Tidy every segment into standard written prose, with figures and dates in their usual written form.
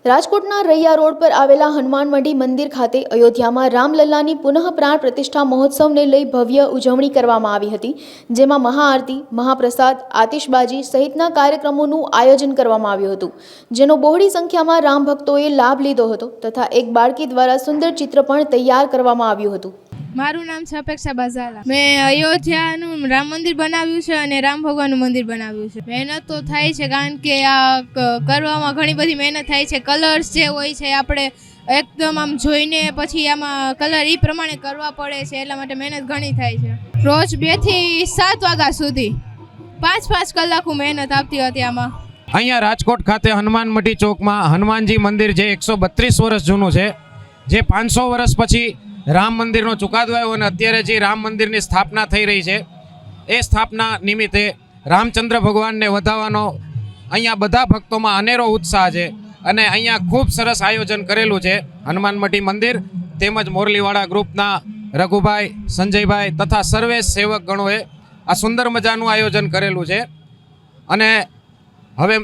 રાજકોટના રૈયા રોડ પર આવેલા હનુમાન મંડી મંદિર ખાતે અયોધ્યામાં રામલલ્લાની પુનઃ પ્રાણ પ્રતિષ્ઠા મહોત્સવને લઈ ભવ્ય ઉજવણી કરવામાં આવી હતી, જેમાં મહાઆરતી, મહાપ્રસાદ, આતિશબાજી સહિતના કાર્યક્રમોનું આયોજન કરવામાં આવ્યું હતું, જેનો બહોળી સંખ્યામાં રામ ભક્તોએ લાભ લીધો હતો તથા એક બાળકી દ્વારા સુંદર ચિત્ર પણ તૈયાર કરવામાં આવ્યું હતું। મારું નામ છે અપેક્ષા બાઝાલા। મેં અયોધ્યાનું રામ મંદિર બનાવ્યું છે અને રામ ભગવાનનું મંદિર બનાવ્યું છે। મહેનત તો થાય છે, કારણ કે આ કરવામાં ઘણી બધી મહેનત થાય છે। કલર્સ જે હોય છે આપણે એકદમ આમ જોઈને પછી આમાં કલર એ પ્રમાણે કરવા પડે છે, એટલા માટે મહેનત ઘણી થાય છે। રોજ 2 થી 7 વાગ્યા સુધી 5 કલાક હું મહેનત આપતી હતી આમાં। અહીંયા રાજકોટ ખાતે હનુમાન મંડી ચોકમાં હનુમાનજી મંદિર જે 132 વર્ષ જૂનું છે, જે 500 વર્ષ પછી રામ મંદિરનો ચુકાદો આવ્યો અને અત્યારે જે રામ મંદિરની સ્થાપના થઈ રહી છે, એ સ્થાપના નિમિત્તે રામચંદ્ર ભગવાનને વધાવવાનો અહીંયા બધા ભક્તોમાં અનેરો ઉત્સાહ છે અને અહીંયા ખૂબ સરસ આયોજન કરેલું છે। હનુમાન મંડી મંદિર તેમજ મોરલીવાળા ગ્રુપના રઘુભાઈ, સંજયભાઈ તથા સર્વે સેવક ગણોએ આ સુંદર મજાનું આયોજન કરેલું છે અને હવે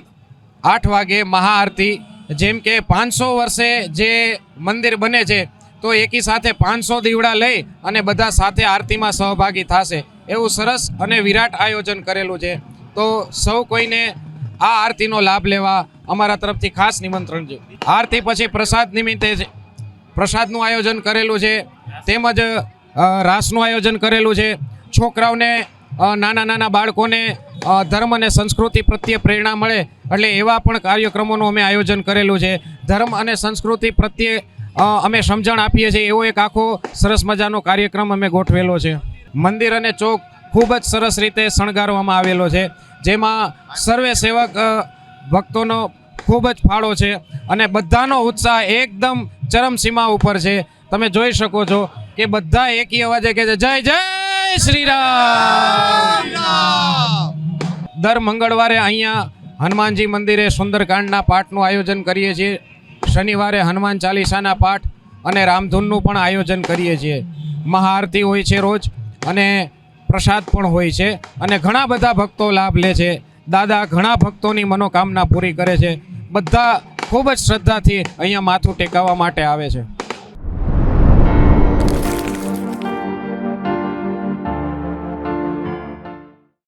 8 વાગે મહાઆરતી, જેમ કે 500 વર્ષે જે મંદિર બને છે તો એકી સાથે 500 દીવડા લઈ અને બધા સાથે આરતીમાં સહભાગી થશે, એવું સરસ અને વિરાટ આયોજન કરેલું છે। તો સૌ કોઈને આ આરતીનો લાભ લેવા અમારા તરફથી ખાસ નિમંત્રણ છે। આરતી પછી પ્રસાદ નિમિત્તે પ્રસાદનું આયોજન કરેલું છે, તેમજ રાસનું આયોજન કરેલું છે। છોકરાઓને નાના બાળકોને ધર્મ અને સંસ્કૃતિ પ્રત્યે પ્રેરણા મળે એટલે એવા પણ કાર્યક્રમોનું અમે આયોજન કરેલું છે। ધર્મ અને સંસ્કૃતિ પ્રત્યે અમે સમજણ આપીએ છીએ એવો એક આખો સરસ મજાનો કાર્યક્રમ અમે ગોઠવેલો છે। મંદિર અને ચોક ખૂબ જ સરસ રીતે શણગારવામાં આવેલો છે, જેમાં સર્વે સેવક ભક્તોનો ખૂબ જ ફાળો છે અને બધાનો ઉત્સાહ એકદમ ચરમસીમા ઉપર છે। તમે જોઈ શકો છો કે બધા એકી અવાજે કહે છે જય જય શ્રી રામ। દર મંગળવારે અહીંયા હનુમાનજી મંદિરે સુંદરકાંડના પાઠનું આયોજન કરીએ છીએ। શનિવારે હનુમાન ચાલીસાના પાઠ અને રામધૂનનું પણ આયોજન કરીએ છીએ। મહાઆરતી હોય છે રોજ અને પ્રસાદ પણ હોય છે અને ઘણા બધા ભક્તો લાભ લે છે। દાદા ઘણા ભક્તોની મનોકામના પૂરી કરે છે। બધા ખૂબ જ શ્રદ્ધાથી અહીંયા માથું ટેકવવા માટે આવે છે।